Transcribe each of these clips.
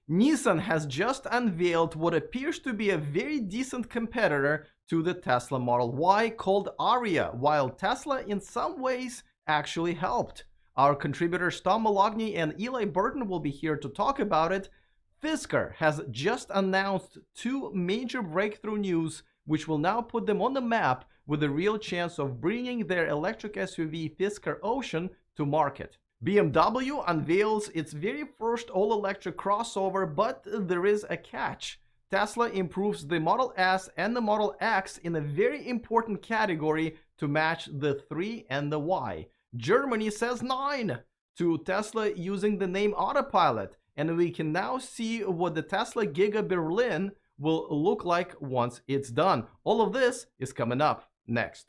Nissan has just unveiled what appears to be a very decent competitor to the Tesla Model Y called Ariya, while Tesla in some ways actually helped. Our contributors Tom Moloughney and Eli Burton will be here to talk about it. Fisker has just announced two major breakthrough news which will now put them on the map with a real chance of bringing their electric SUV Fisker Ocean to market. BMW unveils its very first all-electric crossover, but there is a catch. Tesla improves the Model S and the Model X in a very important category to match the 3 and the Y. Germany says 9 to Tesla using the name Autopilot, and we can now see what the Tesla Giga Berlin will look like once it's done. All of this is coming up next.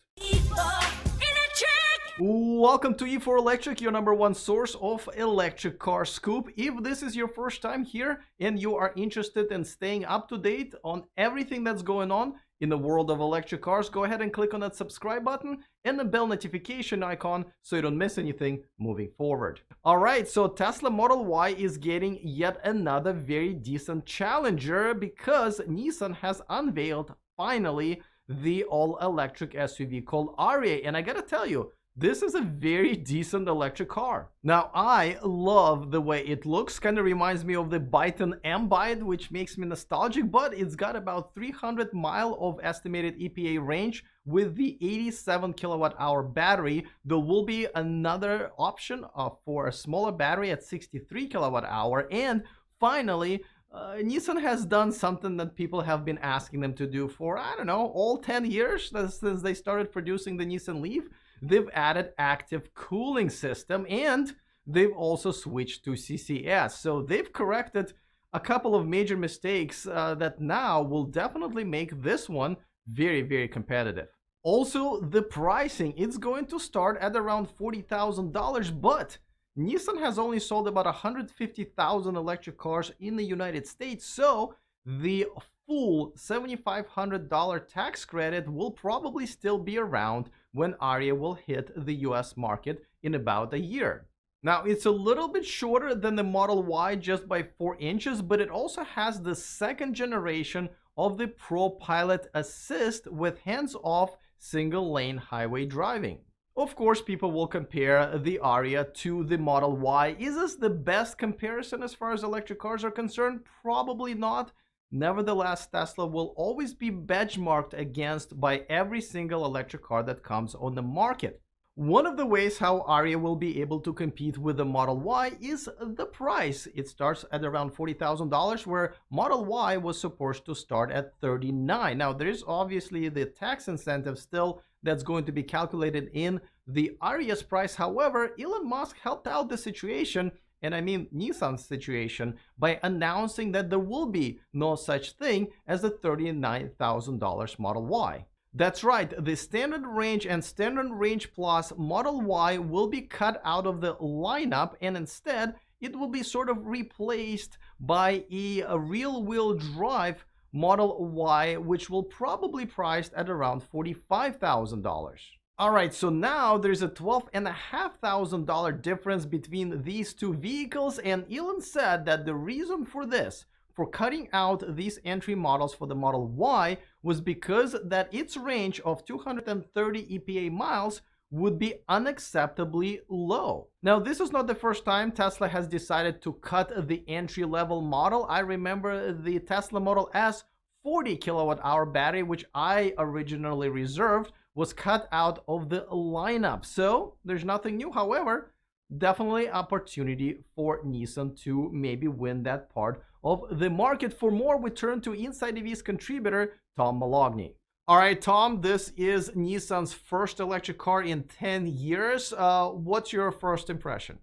Welcome to E4 Electric, your #1 source of electric car scoop. If this is your first time here and you are interested in staying up to date on everything that's going on in the world of electric cars, go ahead and click on that subscribe button and the bell notification icon so you don't miss anything moving forward. Alright, so Tesla Model Y is getting yet another very decent challenger because Nissan has unveiled, finally, the all-electric SUV called Ariya. And I gotta tell you, this is a very decent electric car. Now, I love the way it looks. Kind of reminds me of the Byton M-Byte, which makes me nostalgic, but it's got about 300 miles of estimated EPA range with the 87 kilowatt-hour battery. There will be another option for a smaller battery at 63 kilowatt-hour. And finally, Nissan has done something that people have been asking them to do for, I don't know, all 10 years since they started producing the Nissan Leaf. They've added active cooling system and they've also switched to CCS. So they've corrected a couple of major mistakes that now will definitely make this one very, very competitive. Also, the pricing, it's going to start at around $40,000, but Nissan has only sold about 150,000 electric cars in the United States. So the full $7,500 tax credit will probably still be around when Ariya will hit the US market in about a year. Now, it's a little bit shorter than the Model Y just by 4 inches, but it also has the second generation of the Pro Pilot Assist with hands-off single-lane highway driving. Of course, people will compare the Ariya to the Model Y. Is this the best comparison as far as electric cars are concerned? Probably not. Nevertheless, Tesla will always be benchmarked against by every single electric car that comes on the market. One of the ways how Ariya will be able to compete with the Model Y is the price. It starts at around $40,000, where Model Y was supposed to start at $39,000. Now, there is obviously the tax incentive still that's going to be calculated in the Ariya's price. However, Elon Musk helped out the situation, and I mean Nissan's situation, by announcing that there will be no such thing as the $39,000 Model Y. That's right, the Standard Range and Standard Range Plus Model Y will be cut out of the lineup, and instead it will be sort of replaced by a rear-wheel drive Model Y, which will probably priced at around $45,000. Alright, so now there's a $12,500 difference between these two vehicles, and Elon said that the reason for this, for cutting out these entry models for the Model Y, was because that its range of 230 EPA miles would be unacceptably low. Now, this is not the first time Tesla has decided to cut the entry-level model. I remember the Tesla Model S 40 kilowatt-hour battery, which I originally reserved, was cut out of the lineup. So there's nothing new. However, definitely opportunity for Nissan to maybe win that part of the market. For more, we turn to Inside EV's contributor, Tom Moloughney. All right, Tom, this is Nissan's first electric car in 10 years. What's your first impression?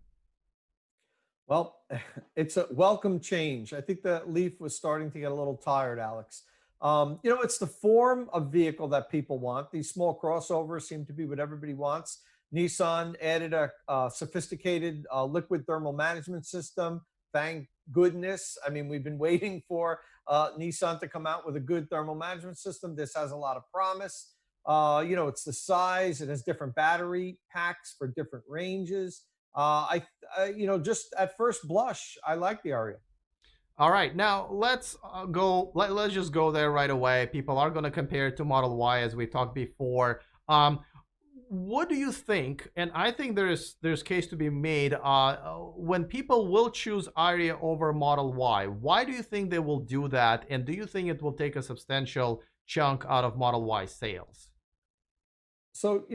Well, it's a welcome change. I think the Leaf was starting to get a little tired, Alex. It's the form of vehicle that people want. These small crossovers seem to be what everybody wants. Nissan added a sophisticated liquid thermal management system. Thank goodness. I mean, we've been waiting for Nissan to come out with a good thermal management system. This has a lot of promise. It's the size. It has different battery packs for different ranges. Just at first blush, I like the Ariya. All right, now let's go. Let's just go there right away. People are going to compare it to Model Y as we talked before. Um, what do you think? And I think there's case to be made. When people will choose Ariya over Model Y, why do you think they will do that? And do you think it will take a substantial chunk out of Model Y sales? So,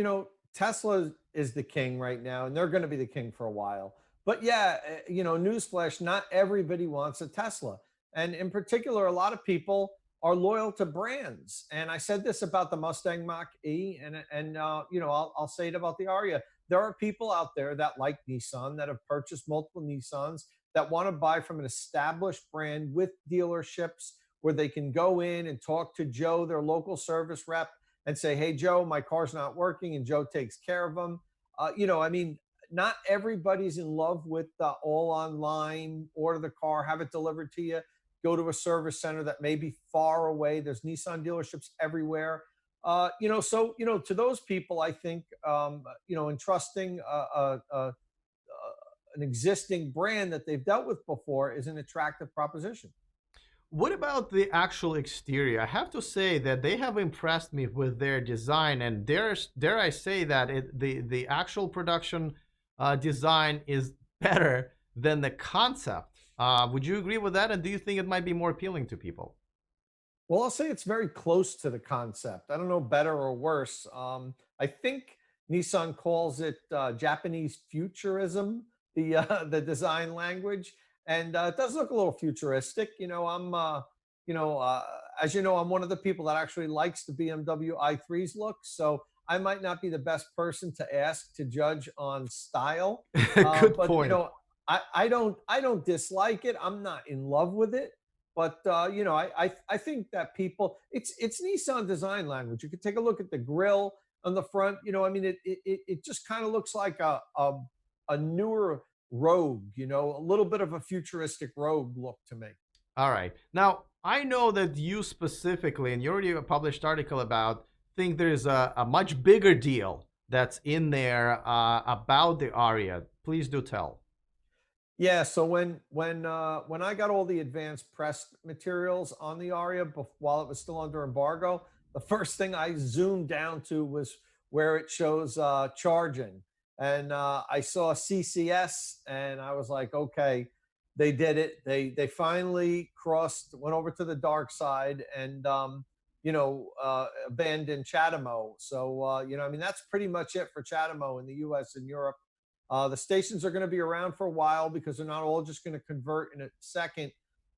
Tesla is the king right now, and they're going to be the king for a while. But yeah, newsflash, not everybody wants a Tesla. And in particular, a lot of people are loyal to brands. And I said this about the Mustang Mach E, and I'll say it about the Ariya. There are people out there that like Nissan, that have purchased multiple Nissans, that want to buy from an established brand with dealerships where they can go in and talk to Joe, their local service rep, and say, "Hey, Joe, my car's not working," and Joe takes care of them. I mean, not everybody's in love with the all online, order the car, have it delivered to you, go to a service center that may be far away. There's Nissan dealerships everywhere. To those people, I think, entrusting an existing brand that they've dealt with before is an attractive proposition. What about the actual exterior? I have to say that they have impressed me with their design, and dare I say that the actual production design is better than the concept. Would you agree with that? And do you think it might be more appealing to people? Well, I'll say it's very close to the concept. I don't know better or worse. I think Nissan calls it Japanese futurism, the design language, and it does look a little futuristic. As you know, I'm one of the people that actually likes the BMW i3's look, so I might not be the best person to ask to judge on style. Good But point. I don't dislike it. I'm not in love with it, but I think that people, it's Nissan design language. You could take a look at the grill on the front. I mean, it just kind of looks like a newer Rogue. A little bit of a futuristic Rogue look to me. All right. Now, I know that you specifically, and you already published article about, think there's a much bigger deal that's in there about the Ariya. Please do tell. Yeah, so when I got all the advanced press materials on the Aria while it was still under embargo, the first thing I zoomed down to was where it shows charging, and I saw CCS, and I was like, okay, they did it. They finally went over to the dark side, and abandoned CHAdeMO. So I mean, that's pretty much it for CHAdeMO in the U.S. and Europe. The stations are going to be around for a while because they're not all just going to convert in a second.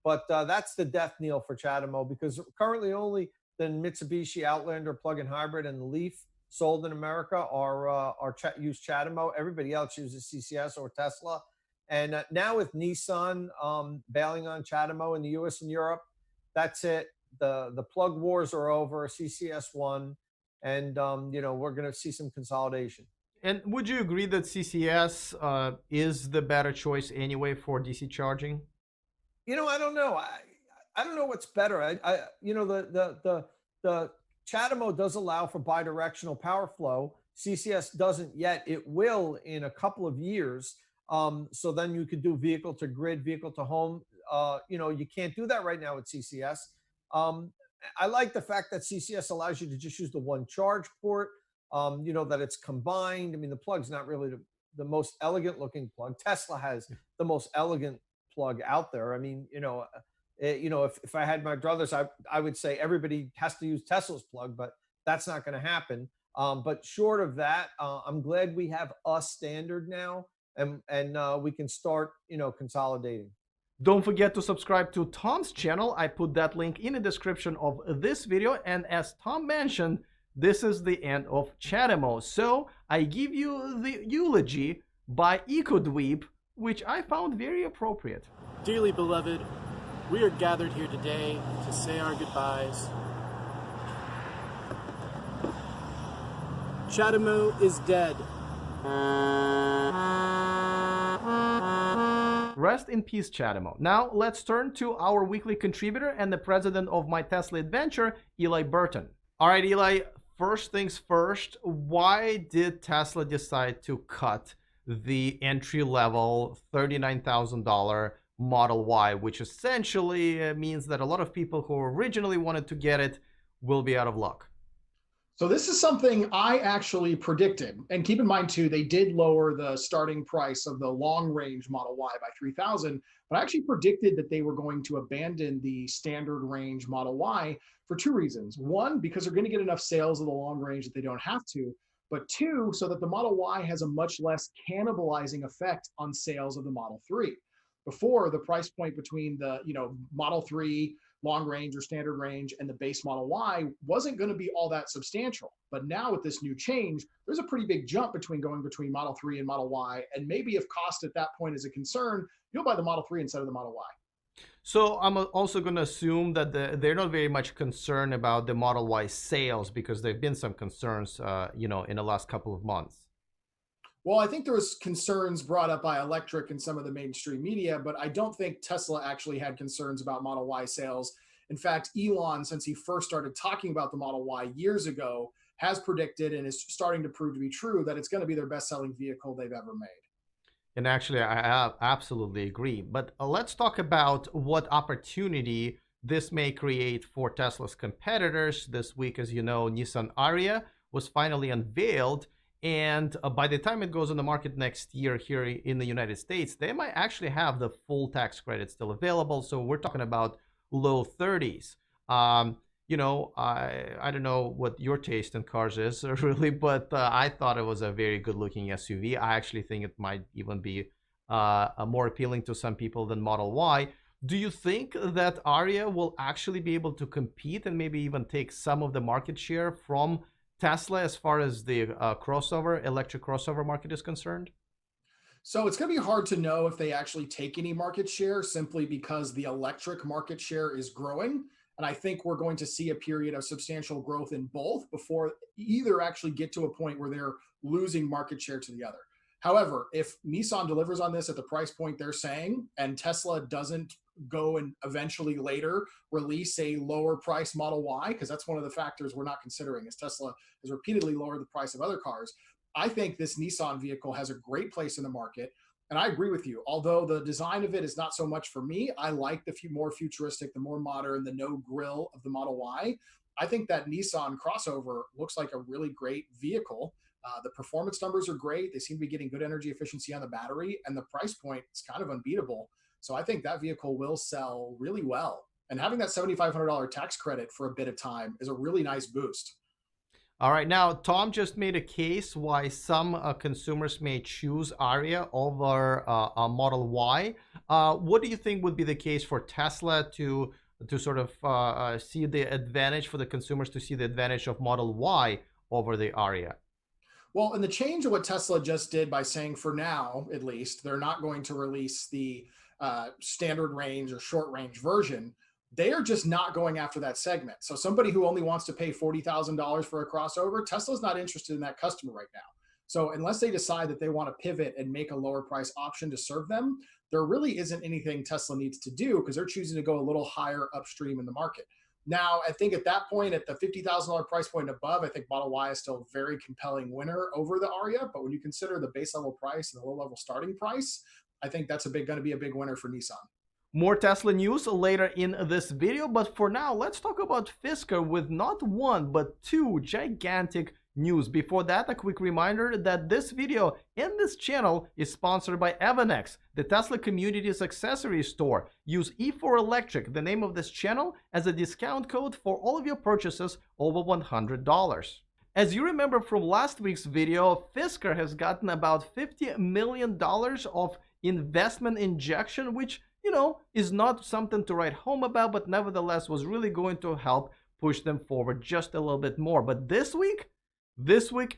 But that's the death knell for CHAdeMO, because currently only the Mitsubishi Outlander plug-in hybrid and the Leaf sold in America use CHAdeMO. Everybody else uses CCS or Tesla. And now with Nissan bailing on CHAdeMO in the US and Europe, that's it. The plug wars are over. CCS won, and we're going to see some consolidation. And would you agree that CCS is the better choice anyway for DC charging? I don't know. I don't know what's better. The CHAdeMO does allow for bidirectional power flow. CCS doesn't yet. It will in a couple of years. So then you could do vehicle to grid, vehicle to home. You can't do that right now with CCS. I like the fact that CCS allows you to just use the one charge port. That it's combined. I mean, the plug's not really the most elegant looking plug. Tesla has the most elegant plug out there. I mean, if I had my druthers, I would say everybody has to use Tesla's plug, but that's not going to happen. But short of that, I'm glad we have a standard now, and we can start, consolidating. Don't forget to subscribe to Tom's channel. I put that link in the description of this video. And as Tom mentioned, this is the end of CHAdeMO. So I give you the eulogy by EcoDweeb, which I found very appropriate. Dearly beloved, we are gathered here today to say our goodbyes. CHAdeMO is dead. Rest in peace, CHAdeMO. Now let's turn to our weekly contributor and the president of My Tesla Adventure, Eli Burton. All right, Eli, first things first, why did Tesla decide to cut the entry-level $39,000 Model Y, which essentially means that a lot of people who originally wanted to get it will be out of luck. So this is something I actually predicted. And keep in mind too, they did lower the starting price of the long range Model Y by 3,000, but I actually predicted that they were going to abandon the standard range Model Y for two reasons. One, because they're going to get enough sales of the long range that they don't have to, but two, so that the Model Y has a much less cannibalizing effect on sales of the Model 3. Before, the price point between the, Model 3 long range or standard range and the base Model Y wasn't going to be all that substantial. But now with this new change, there's a pretty big jump going between Model 3 and Model Y. And maybe if cost at that point is a concern, you'll buy the Model 3 instead of the Model Y. So I'm also going to assume that they're not very much concerned about the Model Y sales, because there have been some concerns, in the last couple of months. Well, I think there was concerns brought up by Electric and some of the mainstream media, but I don't think Tesla actually had concerns about Model Y sales. In fact, Elon, since he first started talking about the Model Y years ago, has predicted and is starting to prove to be true that it's going to be their best-selling vehicle they've ever made. And actually, I absolutely agree. But let's talk about what opportunity this may create for Tesla's competitors. This week, as you know, Nissan Ariya was finally unveiled. And by the time it goes on the market next year here in the United States, they might actually have the full tax credit still available. So we're talking about low 30s. I don't know what your taste in cars is really, but I thought it was a very good looking SUV. I actually think it might even be more appealing to some people than Model Y. Do you think that Ariya will actually be able to compete and maybe even take some of the market share from Tesla as far as the electric crossover market is concerned? So it's going to be hard to know if they actually take any market share, simply because the electric market share is growing. And I think we're going to see a period of substantial growth in both before either actually get to a point where they're losing market share to the other. However, if Nissan delivers on this at the price point they're saying, and Tesla doesn't go and eventually later release a lower price Model Y, because that's one of the factors we're not considering, is Tesla has repeatedly lowered the price of other cars. I think this Nissan vehicle has a great place in the market. And I agree with you. Although the design of it is not so much for me, I like the more futuristic, the more modern, the no grill of the Model Y. I think that Nissan crossover looks like a really great vehicle. The performance numbers are great. They seem to be getting good energy efficiency on the battery, and the price point is kind of unbeatable. So I think that vehicle will sell really well. And having that $7,500 tax credit for a bit of time is a really nice boost. All right, now Tom just made a case why some consumers may choose Ariya over a Model Y. What do you think would be the case for Tesla to sort of see the advantage, for the consumers to see the advantage of Model Y over the Ariya? Well, and the change of what Tesla just did by saying, for now at least, they're not going to release the standard range or short range version. They are just not going after that segment. So somebody who only wants to pay $40,000 for a crossover, Tesla's not interested in that customer right now. So unless they decide that they want to pivot and make a lower price option to serve them, there really isn't anything Tesla needs to do, because they're choosing to go a little higher upstream in the market. Now, I think at that point, at the $50,000 price point and above, I think Model Y is still a very compelling winner over the Ariya. But when you consider the base level price and the low level starting price, I think that's going to be a big winner for Nissan. More Tesla news later in this video, but for now, let's talk about Fisker with not one, but two gigantic news. Before that, a quick reminder that this video and this channel is sponsored by Evanex, the Tesla community's accessory store. Use E4 Electric, the name of this channel, as a discount code for all of your purchases over $100. As you remember from last week's video, Fisker has gotten about $50 million of investment injection, which is not something to write home about, but nevertheless was really going to help push them forward just a little bit more. But this week,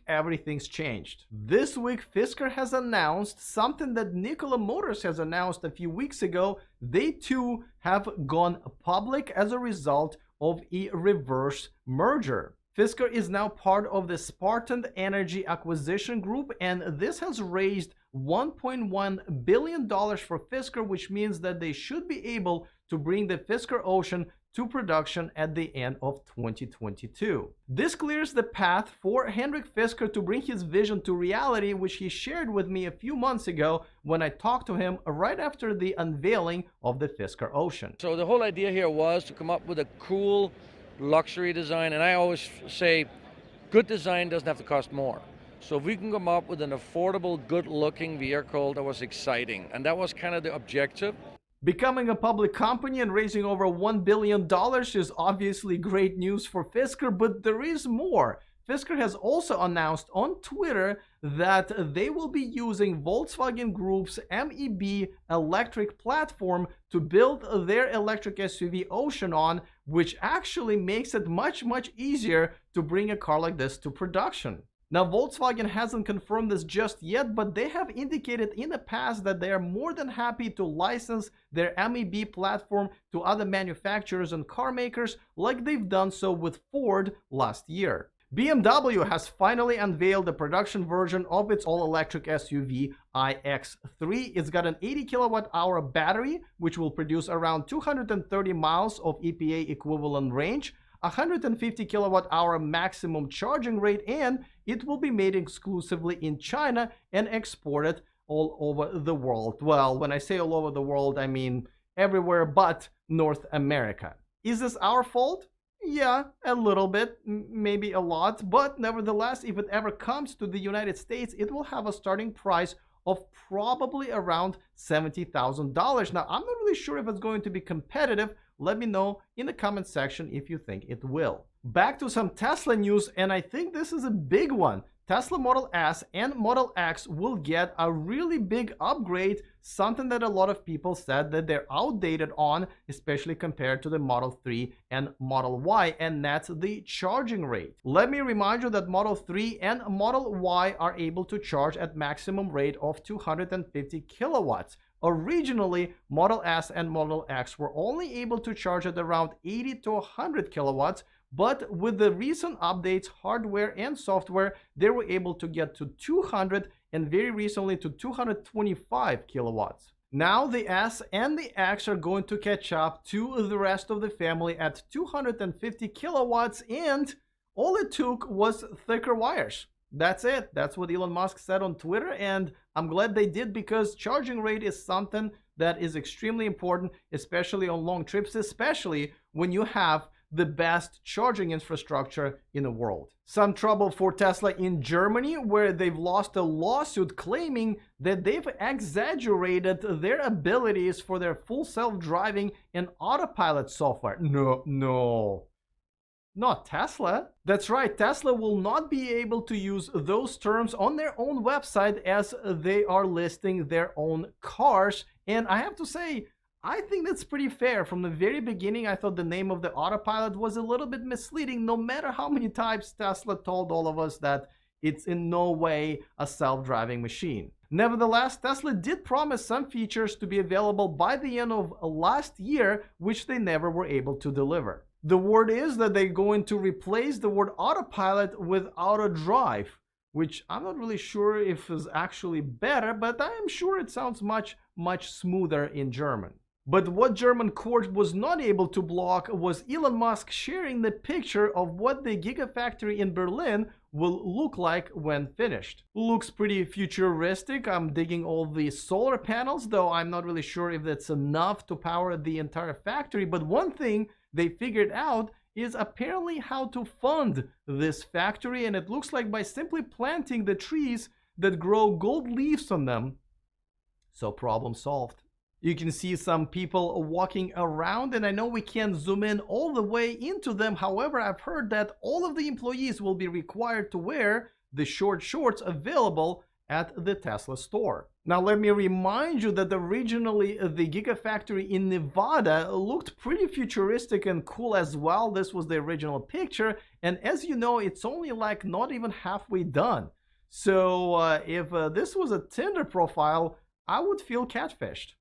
everything's changed. This week, Fisker has announced something that Nikola Motors has announced a few weeks ago. They too have gone public as a result of a reverse merger. Fisker is now part of the Spartan Energy Acquisition Group, and this has raised $1.1 billion for Fisker, which means that they should be able to bring the Fisker Ocean to production at the end of 2022. This clears the path for Hendrik Fisker to bring his vision to reality, which he shared with me a few months ago when I talked to him right after the unveiling of the Fisker Ocean. So the whole idea here was to come up with a cool luxury design, and I always say good design doesn't have to cost more. So if we can come up with an affordable, good-looking vehicle, that was exciting, and that was kind of the objective. Becoming a public company and raising over $1 billion is obviously great news for Fisker, but there is more. Fisker has also announced on Twitter that they will be using Volkswagen Group's MEB electric platform to build their electric SUV Ocean on, which actually makes it much easier to bring a car like this to production. Now, Volkswagen hasn't confirmed this just yet, but they have indicated in the past that they are more than happy to license their MEB platform to other manufacturers and car makers, like they've done so with Ford last year. BMW has finally unveiled the production version of its all-electric SUV iX3. It's got an 80 kilowatt-hour battery, which will produce around 230 miles of EPA equivalent range, 150 kilowatt-hour maximum charging rate, and it will be made exclusively in China and exported all over the world. Well, when I say all over the world, I mean everywhere but North America. Is this our fault? Yeah, a little bit, maybe a lot, but nevertheless, if it ever comes to the United States, it will have a starting price of probably around $70,000. Now, I'm not really sure if it's going to be competitive. Let me know in the comment section if you think it will. Back to some Tesla news, and I think this is a big one. Tesla Model S and Model X will get a really big upgrade, something that a lot of people said that they're outdated on, especially compared to the Model 3 and Model Y, and that's the charging rate. Let me remind you that Model 3 and Model Y are able to charge at maximum rate of 250 kilowatts. Originally, Model S and Model X were only able to charge at around 80 to 100 kilowatts, but with the recent updates, hardware and software, they were able to get to 200 and very recently to 225 kilowatts. Now the S and the X are going to catch up to the rest of the family at 250 kilowatts, and all it took was thicker wires. That's it. That's what Elon Musk said on Twitter, and I'm glad they did, because charging rate is something that is extremely important, especially on long trips, especially when you have the best charging infrastructure in the world. Some trouble for Tesla in Germany, where they've lost a lawsuit claiming that they've exaggerated their abilities for their full self-driving and autopilot software. No. Not Tesla. That's right, Tesla will not be able to use those terms on their own website as they are listing their own cars. And I have to say, I think that's pretty fair. From the very beginning, I thought the name of the autopilot was a little bit misleading, no matter how many times Tesla told all of us that it's in no way a self-driving machine. Nevertheless, Tesla did promise some features to be available by the end of last year, which they never were able to deliver. The word is that they're going to replace the word autopilot with auto drive, which I'm not really sure if is actually better, but I am sure it sounds much smoother in German. But what German court was not able to block was Elon Musk sharing the picture of what the Gigafactory in Berlin will look like when finished. Looks pretty futuristic. I'm digging all the solar panels, though I'm not really sure if that's enough to power the entire factory. But one thing they figured out is apparently how to fund this factory, and it looks like by simply planting the trees that grow gold leaves on them. So problem solved. You can see some people walking around, and I know we can't zoom in all the way into them. However, I've heard that all of the employees will be required to wear the short shorts available at the Tesla store. Now, let me remind you that originally the Gigafactory in Nevada looked pretty futuristic and cool as well. This was the original picture, and as you know, it's only like not even halfway done. So if this was a Tinder profile, I would feel catfished.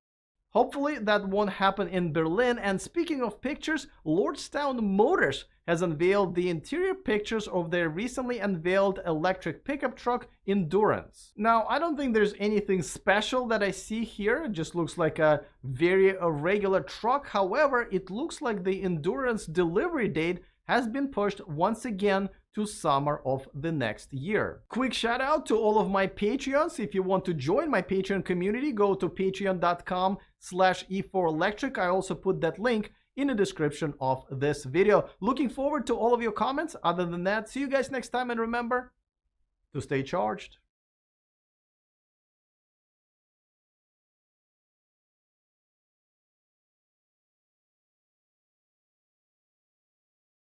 Hopefully that won't happen in Berlin. And speaking of pictures, Lordstown Motors has unveiled the interior pictures of their recently unveiled electric pickup truck Endurance. Now, I don't think there's anything special that I see here. It just looks like a very irregular truck. However, it looks like the Endurance delivery date has been pushed once again to summer of the next year. Quick shout out to all of my Patreons. If you want to join my Patreon community, go to patreon.com/E4Electric. I also put that link in the description of this video. Looking forward to all of your comments. Other than that, see you guys next time, and remember to stay charged.